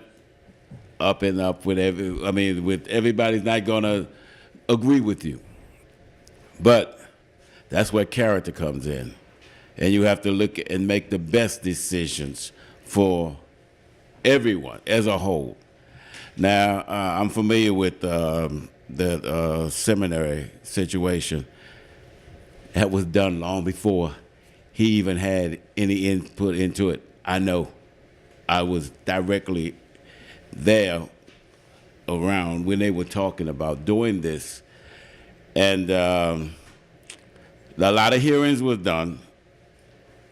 up and up with everybody's not going to agree with you. But that's where character comes in. And you have to look and make the best decisions for everyone as a whole. Now, I'm familiar with the seminary situation. That was done long before he even had any input into it. I know. I was directly there around when they were talking about doing this. And a lot of hearings was done,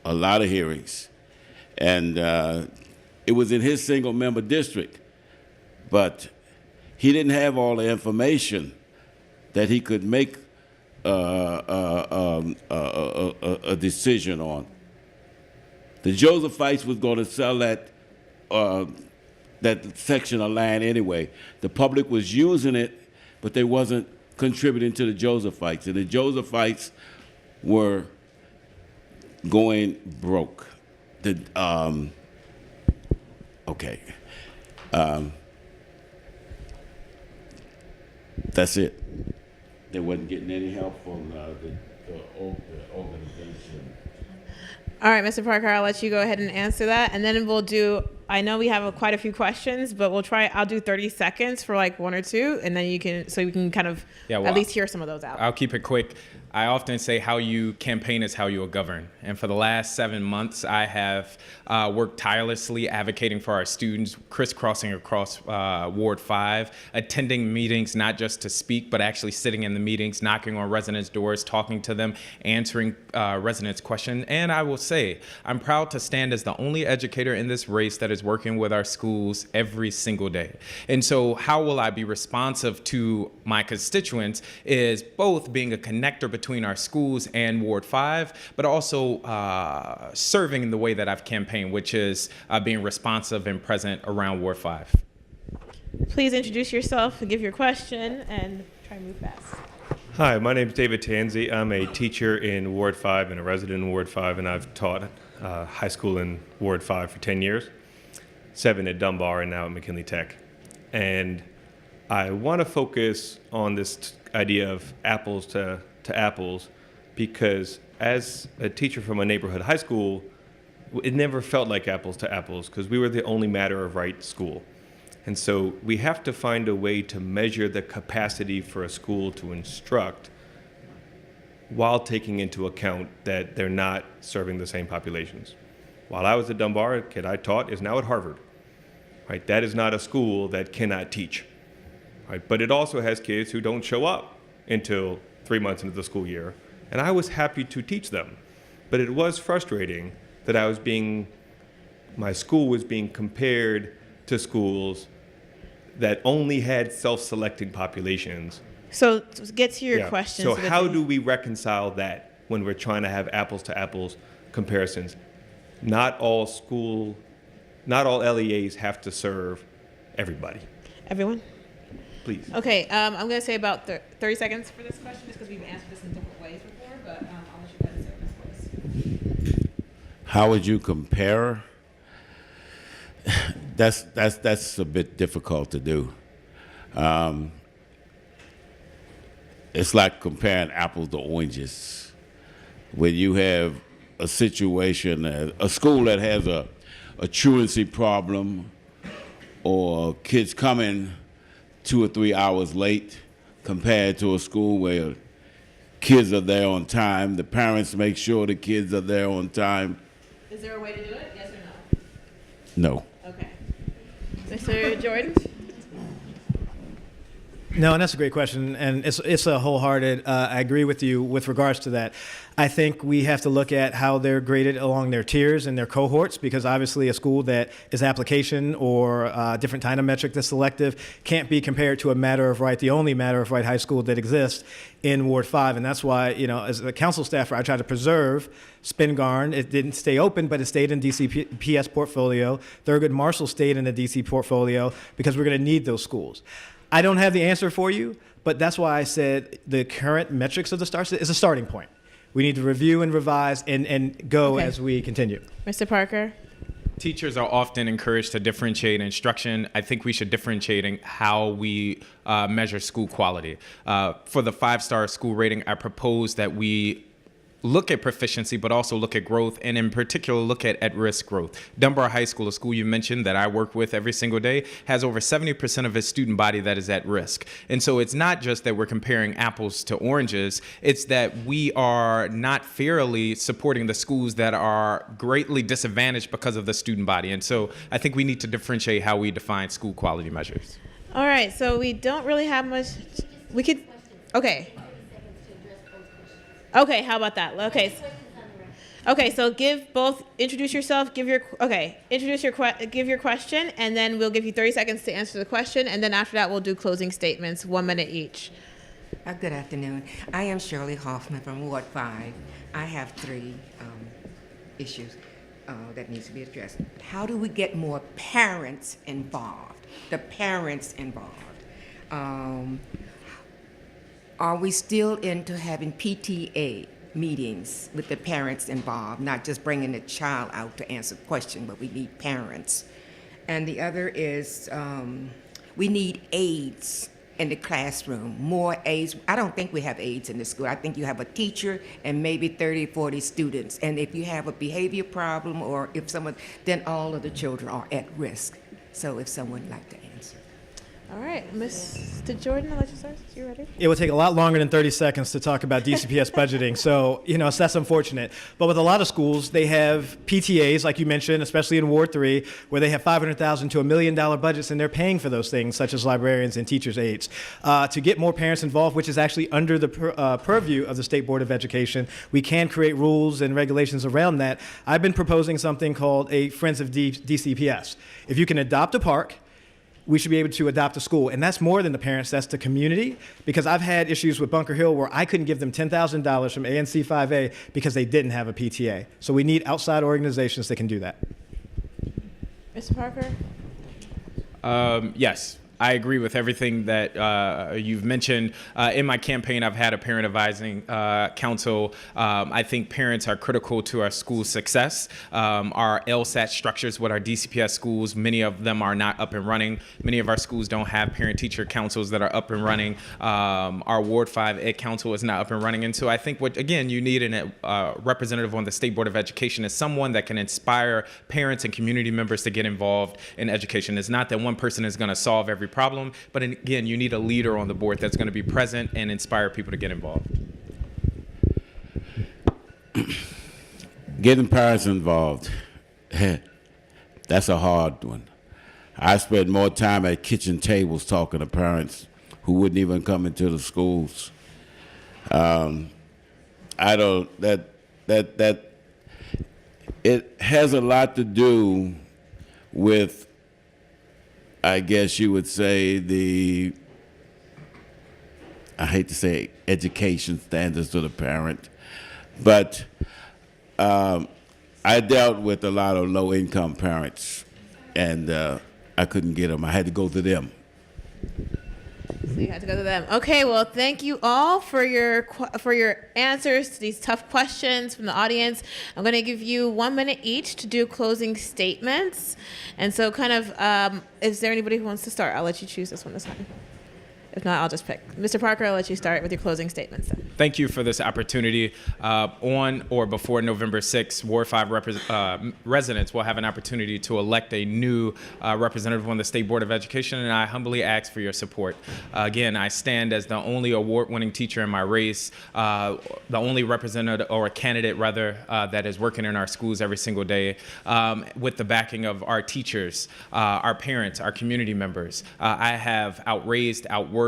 a lot of hearings. And it was in his single-member district. But he didn't have all the information that he could make a decision on. The Josephites was going to sell that section of land anyway. The public was using it, but they wasn't contributing to the Josephites. And the Josephites were going broke. That's it. They wasn't getting any help from the organization. All right, Mr. Parker, I'll let you go ahead and answer that. And then we'll do, I know we have quite a few questions, but I'll do 30 seconds for like one or two, and then you can kind of at least hear some of those out. I'll keep it quick. I often say how you campaign is how you will govern. And for the last 7 months, I have worked tirelessly advocating for our students, crisscrossing across Ward 5, attending meetings, not just to speak, but actually sitting in the meetings, knocking on residents' doors, talking to them, answering residents' questions. And I will say, I'm proud to stand as the only educator in this race that is working with our schools every single day. And so how will I be responsive to my constituents is both being a connector between our schools and Ward 5, but also serving in the way that I've campaigned, which is being responsive and present around Ward 5. Please introduce yourself and give your question and try to move fast. Hi, my name is David Tanzi. I'm a teacher in Ward 5 and a resident in Ward 5, and I've taught high school in Ward 5 for 10 years, 7 at Dunbar and now at McKinley Tech. And I want to focus on this idea of apples to apples, because as a teacher from a neighborhood high school, it never felt like apples to apples because we were the only matter of right school. And so we have to find a way to measure the capacity for a school to instruct while taking into account that they're not serving the same populations. While I was at Dunbar, a kid I taught is now at Harvard. Right? That is not a school that cannot teach. Right? But it also has kids who don't show up until 3 months into the school year. And I was happy to teach them. But it was frustrating that I was being my school was being compared to schools that only had self-selecting populations. So to get to your Yeah. questions. So with how the- do we reconcile that when we're trying to have apples to apples comparisons? Not all LEAs have to serve everybody. Everyone? Please. Okay, I'm going to say about 30 seconds for this question, just because we've answered this in different ways before, but I'll let you guys say this first. How would you compare? That's a bit difficult to do. It's like comparing apples to oranges. When you have a situation, a school that has a truancy problem, or kids coming 2 or 3 hours late, compared to a school where kids are there on time, the parents make sure the kids are there on time. Is there a way to do it? Yes or No. no? Okay. Mr. Jordan? No, and that's a great question, and it's a wholehearted. I agree with you with regards to that. I think we have to look at how they're graded along their tiers and their cohorts, because obviously a school that is application or a different kind of metric that's selective can't be compared to a Matter of Right, the only Matter of Right high school that exists in Ward 5, and that's why, as a council staffer, I try to preserve Spingarn. It didn't stay open, but it stayed in DCPS portfolio. Thurgood Marshall stayed in the DC portfolio because we're going to need those schools. I don't have the answer for you, but that's why I said the current metrics of the STAR is a starting point. We need to review and revise and go Okay. as we continue. Mr. Parker? Teachers are often encouraged to differentiate instruction. I think we should differentiate in how we measure school quality. For the 5-star school rating, I propose that we look at proficiency, but also look at growth, and in particular, look at at-risk growth. Dunbar High School, a school you mentioned that I work with every single day, has over 70% of its student body that is at risk. And so it's not just that we're comparing apples to oranges, it's that we are not fairly supporting the schools that are greatly disadvantaged because of the student body. And so I think we need to differentiate how we define school quality measures. All right, so we don't really have much. We could. Okay. Okay, how about that? Okay, so introduce yourself, give your question, and then we'll give you 30 seconds to answer the question, and then after that we'll do closing statements, 1 minute each. Good afternoon. I am Shirley Hoffman from Ward 5. I have 3 issues that needs to be addressed. How do we get more parents involved? The parents involved. Are we still into having PTA meetings with the parents involved, not just bringing the child out to answer the question, but we need parents? And the other is we need aides in the classroom, more aides. I don't think we have aides in the school. I think you have a teacher and maybe 30, 40 students. And if you have a behavior problem or if someone, then all of the children are at risk. So if someone would like to answer. All right, Mr. Jordan, I'll let you start. You ready? It would take a lot longer than 30 seconds to talk about DCPS budgeting, so that's unfortunate. But with a lot of schools, they have PTAs, like you mentioned, especially in Ward 3, where they have $500,000 to $1 million budgets, and they're paying for those things, such as librarians and teachers' aides. To get more parents involved, which is actually under the purview of the State Board of Education, we can create rules and regulations around that. I've been proposing something called a Friends of DCPS. If you can adopt a park, we should be able to adopt a school. And that's more than the parents, that's the community. Because I've had issues with Bunker Hill where I couldn't give them $10,000 from ANC 5A because they didn't have a PTA. So we need outside organizations that can do that. Mr. Parker? Yes. I agree with everything that you've mentioned. In my campaign, I've had a parent advising council. I think parents are critical to our school success. Our LSAT structures with our DCPS schools, many of them are not up and running. Many of our schools don't have parent-teacher councils that are up and running. Our Ward 5 Ed Council is not up and running. And so I think you need a representative on the State Board of Education is someone that can inspire parents and community members to get involved in education. It's not that one person is going to solve every problem, but again, you need a leader on the board that's going to be present and inspire people to get involved. Getting parents involved, that's a hard one. I spend more time at kitchen tables talking to parents who wouldn't even come into the schools. It has a lot to do with, I guess you would say, I hate to say education standards to the parent, but I dealt with a lot of low-income parents, and I couldn't get them. I had to go to them. So you had to go to them. Okay, well, thank you all for your answers to these tough questions from the audience. I'm going to give you 1 minute each to do closing statements. And so is there anybody who wants to start? I'll let you choose this one this time. If not, I'll just pick. Mr. Parker, I'll let you start with your closing statements then. Thank you for this opportunity. On or before November 6th, Ward 5 residents will have an opportunity to elect a new representative on the State Board of Education, and I humbly ask for your support. Again, I stand as the only award-winning teacher in my race, the only representative or a candidate, rather, that is working in our schools every single day with the backing of our teachers, our parents, our community members. I have outworked,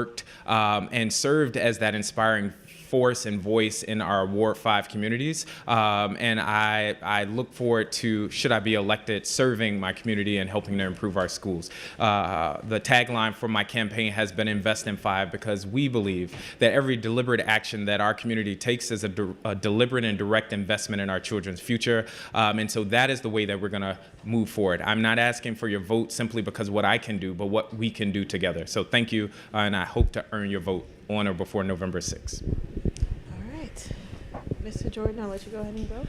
and served as that inspiring force and voice in our Ward 5 communities. And I look forward to, should I be elected, serving my community and helping to improve our schools. The tagline for my campaign has been Invest in 5, because we believe that every deliberate action that our community takes is a deliberate and direct investment in our children's future. And so that is the way that we're going to move forward. I'm not asking for your vote simply because of what I can do, but what we can do together. So thank you, and I hope to earn your vote on or before November 6th. All right. Mr. Jordan, I'll let you go ahead and vote.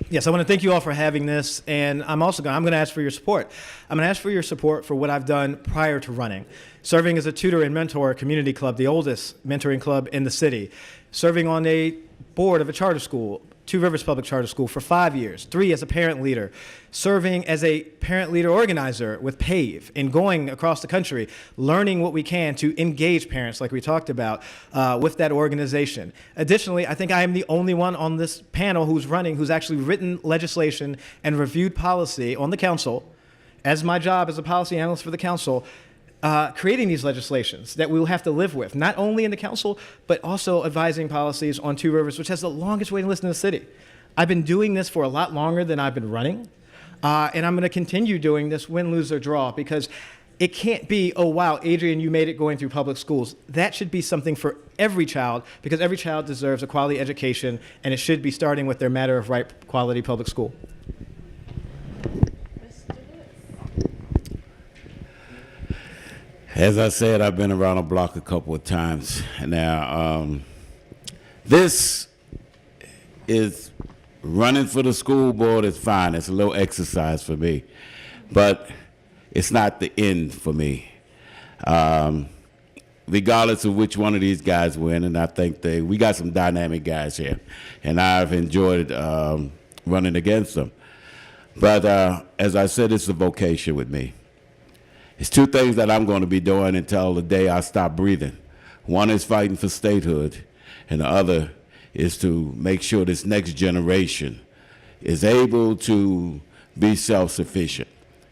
Yes, I want to thank you all for having this, and I'm going to ask for your support. I'm going to ask for your support for what I've done prior to running. Serving as a tutor and mentor at Community Club, the oldest mentoring club in the city. Serving on a board of a charter school, Two Rivers Public Charter School, for 5 years, 3 as a parent leader, serving as a parent leader organizer with PAVE, and going across the country, learning what we can to engage parents, like we talked about, with that organization. Additionally, I think I am the only one on this panel who's actually written legislation and reviewed policy on the council, as my job as a policy analyst for the council, creating these legislations that we will have to live with, not only in the council, but also advising policies on Two Rivers, which has the longest waiting list in the city. I've been doing this for a lot longer than I've been running, and I'm going to continue doing this win, lose, or draw, because it can't be, oh, wow, Adrian, you made it going through public schools. That should be something for every child, because every child deserves a quality education, and it should be starting with their matter of right quality public school. As I said, I've been around the block a couple of times. Now, this is running for the school board is fine. It's a little exercise for me, but it's not the end for me. Regardless of which one of these guys win, and I think we got some dynamic guys here, and I've enjoyed running against them. But as I said, it's a vocation with me. It's two things that I'm going to be doing until the day I stop breathing. One is fighting for statehood, and the other is to make sure this next generation is able to be self-sufficient.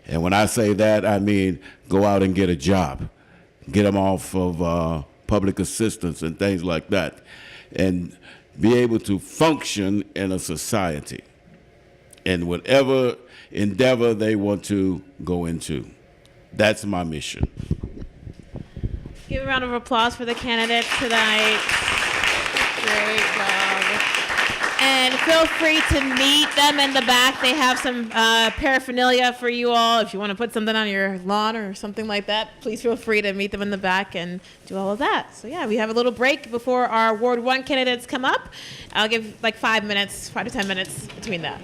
And when I say that, I mean go out and get a job, get them off of public assistance and things like that, and be able to function in a society in whatever endeavor they want to go into. That's my mission. Give a round of applause for the candidates tonight. Great job. And feel free to meet them in the back. They have some paraphernalia for you all. If you want to put something on your lawn or something like that, please feel free to meet them in the back and do all of that. So yeah, we have a little break before our Ward 1 candidates come up. I'll give like 5 to 10 minutes between that.